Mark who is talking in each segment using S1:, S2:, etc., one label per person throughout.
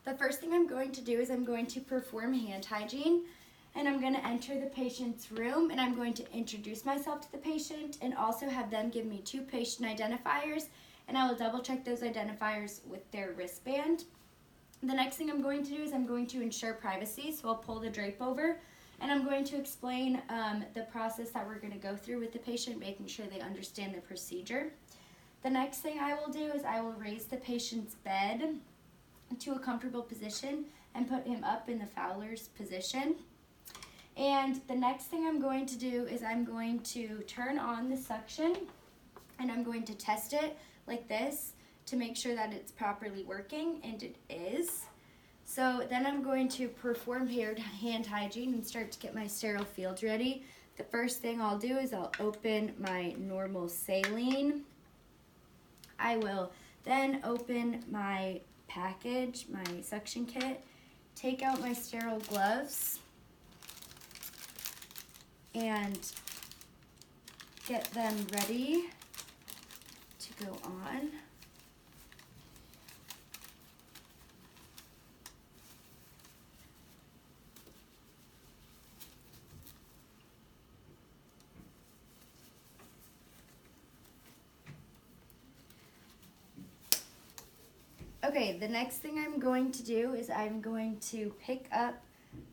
S1: The first thing I'm going to do is I'm going to perform hand hygiene, and I'm going to enter the patient's room, and I'm going to introduce myself to the patient and also have them give me 2 patient identifiers, and I will double check those identifiers with their wristband. The next thing I'm going to do is I'm going to ensure privacy, so I'll pull the drape over, and I'm going to explain the process that we're going to go through with the patient, making sure they understand the procedure. The next thing I will do is I will raise the patient's bed to a comfortable position and put him up in the Fowler's position. And the next thing I'm going to do is I'm going to turn on the suction, and I'm going to test it like this to make sure that it's properly working, and it is. So then I'm going to perform hand hygiene and start to get my sterile fields ready. The first thing I'll do is I'll open my normal saline. I will then open my package, my suction kit, take out my sterile gloves, and get them ready to go on. Okay, the next thing I'm going to do is I'm going to pick up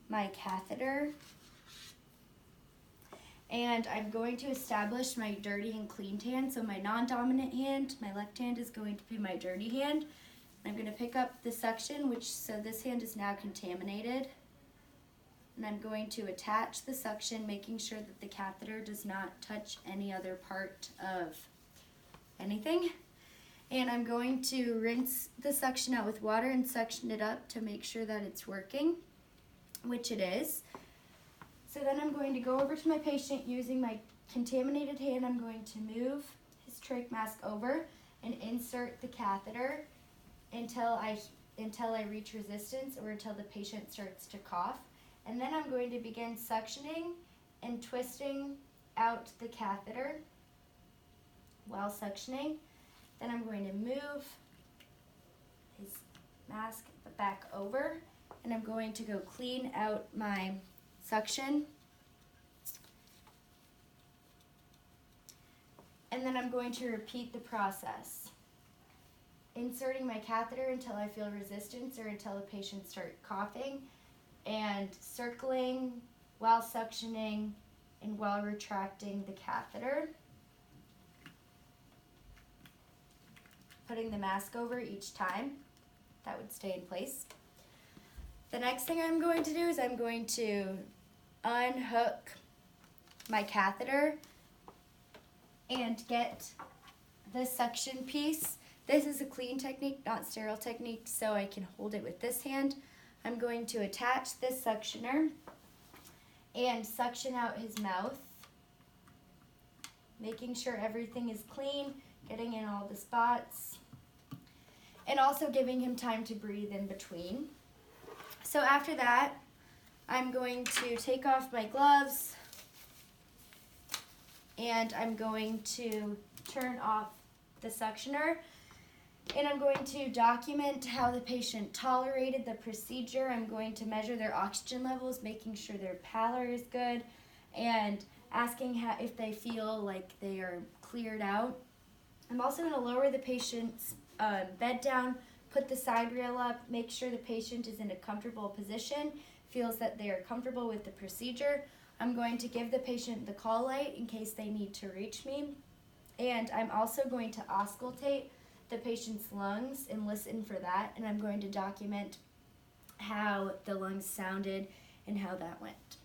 S1: my catheter, and I'm going to establish my dirty and clean hand. So my non-dominant hand, my left hand, is going to be my dirty hand. I'm going to pick up the suction, so this hand is now contaminated. And I'm going to attach the suction, making sure that the catheter does not touch any other part of anything. And I'm going to rinse the suction out with water and suction it up to make sure that it's working, which it is. So then I'm going to go over to my patient using my contaminated hand. I'm going to move his trach mask over and insert the catheter until I reach resistance or until the patient starts to cough. And then I'm going to begin suctioning and twisting out the catheter while suctioning. Then I'm going to move his mask back over, and I'm going to go clean out my suction. And then I'm going to repeat the process, inserting my catheter until I feel resistance or until the patient starts coughing, and circling while suctioning and while retracting the catheter. Putting the mask over each time, that would stay in place. The next thing I'm going to do is I'm going to unhook my catheter and get the suction piece. This is a clean technique, not sterile technique, so I can hold it with this hand. I'm going to attach this suctioner and suction out his mouth, making sure everything is clean, getting in all the spots, and also giving him time to breathe in between. So after that, I'm going to take off my gloves, and I'm going to turn off the suctioner, and I'm going to document how the patient tolerated the procedure. I'm going to measure their oxygen levels, making sure their pallor is good, and asking if they feel like they are cleared out. I'm also going to lower the patient's bed down, put the side rail up, make sure the patient is in a comfortable position, feels that they are comfortable with the procedure. I'm going to give the patient the call light in case they need to reach me. And I'm also going to auscultate the patient's lungs and listen for that. And I'm going to document how the lungs sounded and how that went.